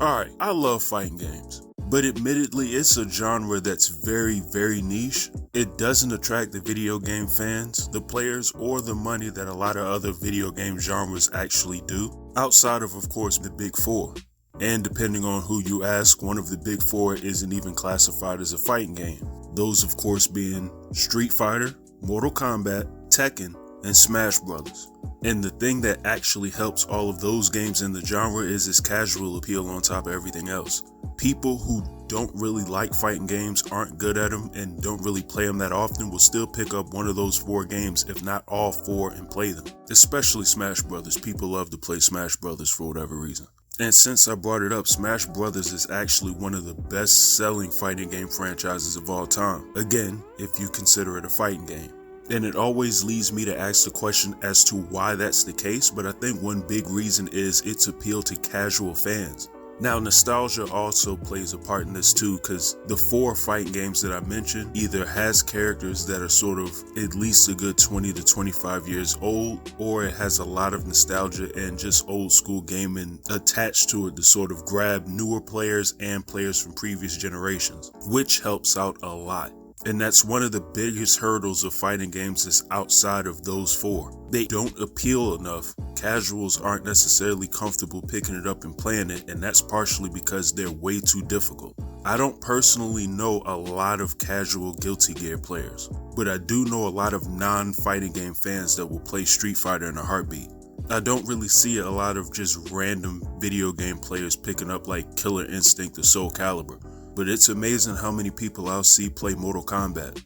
Alright, I love fighting games, but admittedly it's a genre that's very niche. It doesn't attract the video game fans, the players, or the money that a lot of other video game genres actually do, outside of course, the big four. And depending on who you ask, one of the big four isn't even classified as a fighting game. Those of course being Street Fighter, Mortal Kombat, Tekken, and Smash Brothers. And the thing that actually helps all of those games in the genre is its casual appeal on top of everything else. People who don't really like fighting games, aren't good at them, and don't really play them that often will still pick up one of those four games, if not all four, and play them. Especially Smash Brothers. People love to play Smash Brothers for whatever reason. And since I brought it up, Smash Brothers is actually one of the best selling fighting game franchises of all time. Again, if you consider it a fighting game. And it always leads me to ask the question as to why that's the case, but I think one big reason is its appeal to casual fans. Now, nostalgia also plays a part in this too, because the four fighting games that I mentioned either has characters that are sort of at least a good 20 to 25 years old, or it has a lot of nostalgia and just old school gaming attached to it to sort of grab newer players and players from previous generations, which helps out a lot. And that's one of the biggest hurdles of fighting games is outside of those four. They don't appeal enough. Casuals aren't necessarily comfortable picking it up and playing it, and that's partially because they're way too difficult. I don't personally know a lot of casual Guilty Gear players, but I do know a lot of non-fighting game fans that will play Street Fighter in a heartbeat. I don't really see a lot of just random video game players picking up like Killer Instinct or Soul Calibur. But it's amazing how many people I'll see play Mortal Kombat.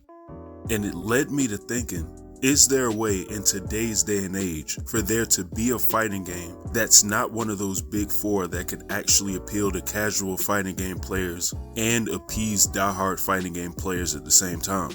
And it led me to thinking, is there a way in today's day and age for there to be a fighting game that's not one of those big four that can actually appeal to casual fighting game players and appease diehard fighting game players at the same time?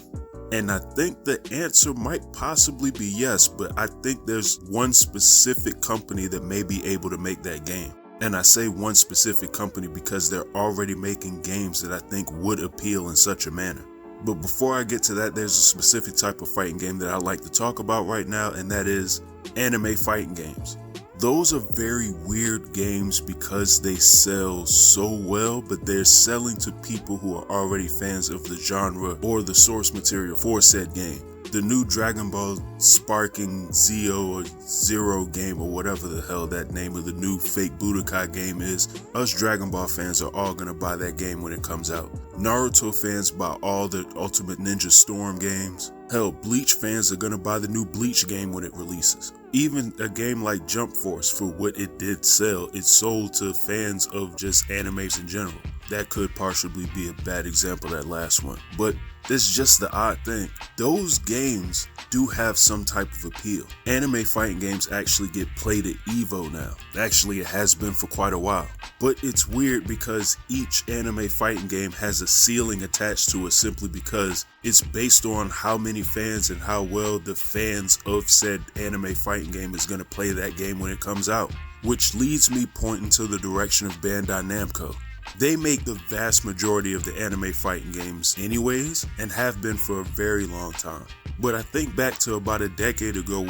And I think the answer might possibly be yes, but I think there's one specific company that may be able to make that game. And I say one specific company because they're already making games that I think would appeal in such a manner. But before I get to that, there's a specific type of fighting game that I'd like to talk about right now, and that is anime fighting games. Those are very weird games because they sell so well, but they're selling to people who are already fans of the genre or the source material for said game. The new Dragon Ball Sparking Zeo or Zero game, or whatever the hell that name of the new fake Budokai game is, us Dragon Ball fans are all gonna buy that game when it comes out. Naruto fans buy all the Ultimate Ninja Storm games. Hell, Bleach fans are gonna buy the new Bleach game when it releases. Even a game like Jump Force, for what it did sell, it sold to fans of just animes in general. That could partially be a bad example, that last one. But this is just the odd thing. Those games do have some type of appeal. Anime fighting games actually get played at EVO now. Actually, it has been for quite a while. But it's weird because each anime fighting game has a ceiling attached to it simply because it's based on how many fans and how well the fans of said anime fighting game is going to play that game when it comes out. Which leads me pointing to the direction of Bandai Namco. They make the vast majority of the anime fighting games anyways, and have been for a very long time. But I think back to about a decade ago,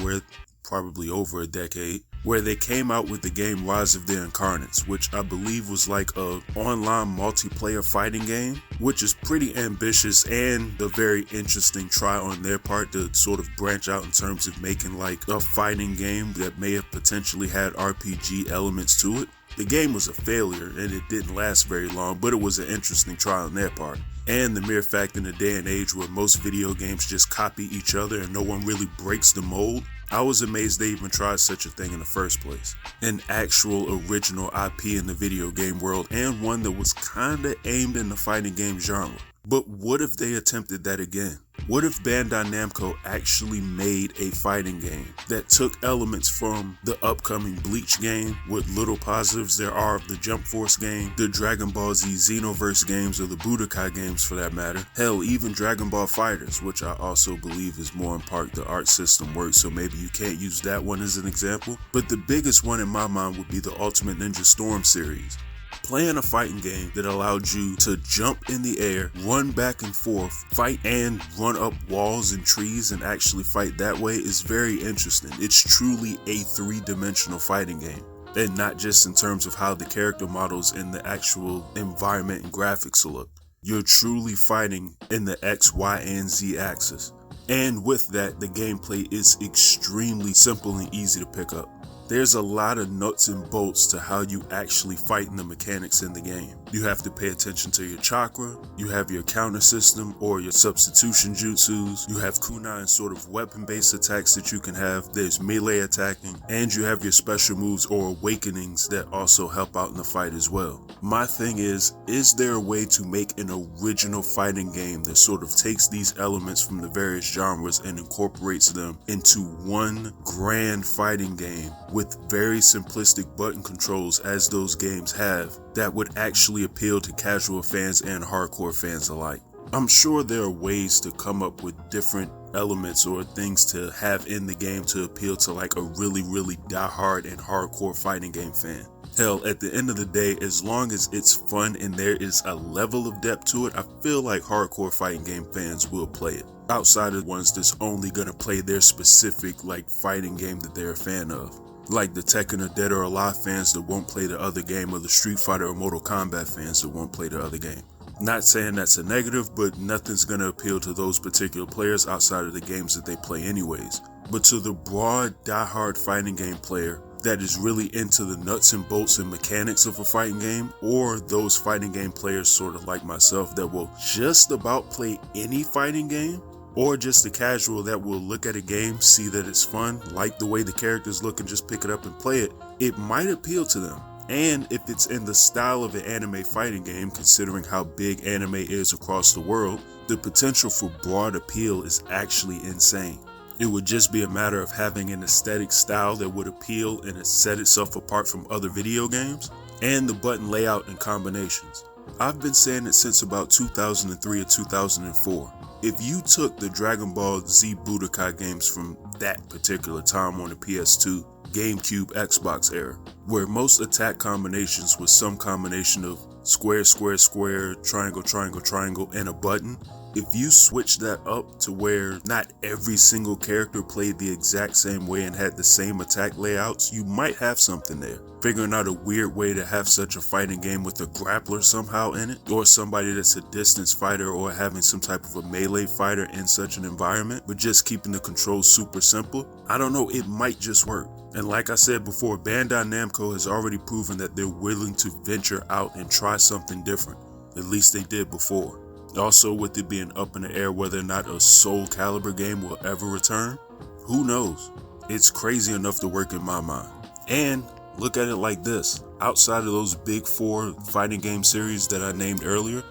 probably over a decade, where they came out with the game Rise of the Incarnates, which I believe was like a online multiplayer fighting game, which is pretty ambitious and a very interesting try on their part to sort of branch out in terms of making like a fighting game that may have potentially had RPG elements to it. The game was a failure and it didn't last very long, but it was an interesting try on their part. And the mere fact in a day and age where most video games just copy each other and no one really breaks the mold, I was amazed they even tried such a thing in the first place. An actual original IP in the video game world, and one that was kinda aimed in the fighting game genre. But what if they attempted that again? What if Bandai Namco actually made a fighting game that took elements from the upcoming Bleach game, what little positives there are of the Jump Force game, the Dragon Ball Z Xenoverse games, or the Budokai games for that matter, hell, even Dragon Ball FighterZ, which I also believe is more in part the art system works, so maybe you can't use that one as an example. But the biggest one in my mind would be the Ultimate Ninja Storm series. Playing a fighting game that allowed you to jump in the air, run back and forth, fight and run up walls and trees and actually fight that way is very interesting. It's truly a three-dimensional fighting game. and not just in terms of how the character models and the actual environment and graphics look. You're truly fighting in the X, Y, and Z axis. And with that, the gameplay is extremely simple and easy to pick up. There's a lot of nuts and bolts to how you actually fight in the mechanics in the game. You have to pay attention to your chakra, you have your counter system or your substitution jutsus, you have kunai and sort of weapon-based attacks that you can have, there's melee attacking, and you have your special moves or awakenings that also help out in the fight as well. My thing is there a way to make an original fighting game that sort of takes these elements from the various genres and incorporates them into one grand fighting game with very simplistic button controls as those games have, that would actually appeal to casual fans and hardcore fans alike? I'm sure there are ways to come up with different elements or things to have in the game to appeal to like a really diehard and hardcore fighting game fan. Hell, at the end of the day, as long as it's fun and there is a level of depth to it, I feel like hardcore fighting game fans will play it. Outside of ones that's only gonna play their specific like fighting game that they're a fan of. Like the Tekken or Dead or Alive fans that won't play the other game, or the Street Fighter or Mortal Kombat fans that won't play the other game. Not saying that's a negative, but nothing's gonna appeal to those particular players outside of the games that they play anyways. But to the broad, diehard fighting game player that is really into the nuts and bolts and mechanics of a fighting game, or those fighting game players sort of like myself that will just about play any fighting game, or just the casual that will look at a game, see that it's fun, like the way the characters look and just pick it up and play it, it might appeal to them. And if it's in the style of an anime fighting game, considering how big anime is across the world, the potential for broad appeal is actually insane. It would just be a matter of having an aesthetic style that would appeal and set itself apart from other video games, and the button layout and combinations. I've been saying it since about 2003 or 2004. If you took the Dragon Ball Z Budokai games from that particular time on the PS2, GameCube, Xbox era, where most attack combinations was some combination of square, square, square, triangle, triangle, triangle, and a button, if you switch that up to where not every single character played the exact same way and had the same attack layouts, you might have something there. Figuring out a weird way to have such a fighting game with a grappler somehow in it, or somebody that's a distance fighter, or having some type of a melee fighter in such an environment, but just keeping the controls super simple, I don't know, it might just work. And like I said before, Bandai Namco has already proven that they're willing to venture out and try something different. At least they did before. Also, with it being up in the air whether or not a Soul Calibur game will ever return, who knows? It's crazy enough to work in my mind. And look at it like this, outside of those big four fighting game series that I named earlier,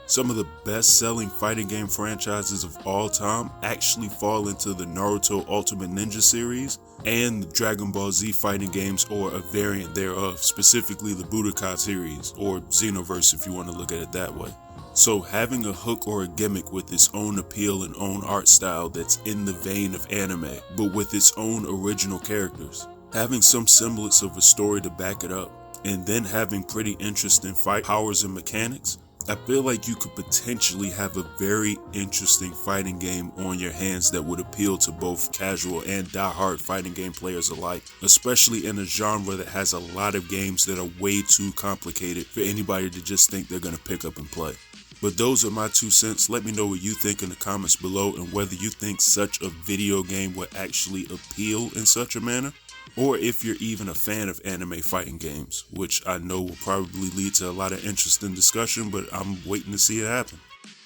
some of the best-selling fighting game franchises of all time actually fall into the Naruto Ultimate Ninja series and the Dragon Ball Z fighting games, or a variant thereof, specifically the Budokai series, or Xenoverse if you want to look at it that way. So having a hook or a gimmick with its own appeal and own art style that's in the vein of anime, but with its own original characters, having some semblance of a story to back it up, and then having pretty interesting fight powers and mechanics, I feel like you could potentially have a very interesting fighting game on your hands that would appeal to both casual and diehard fighting game players alike, especially in a genre that has a lot of games that are way too complicated for anybody to just think they're going to pick up and play. But those are my 2 cents. Let me know what you think in the comments below, and whether you think such a video game would actually appeal in such a manner, or if you're even a fan of anime fighting games, which I know will probably lead to a lot of interesting discussion, but I'm waiting to see it happen.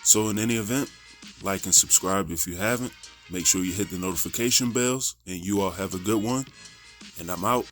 So in any event, like and subscribe if you haven't. Make sure you hit the notification bells, and you all have a good one, and I'm out.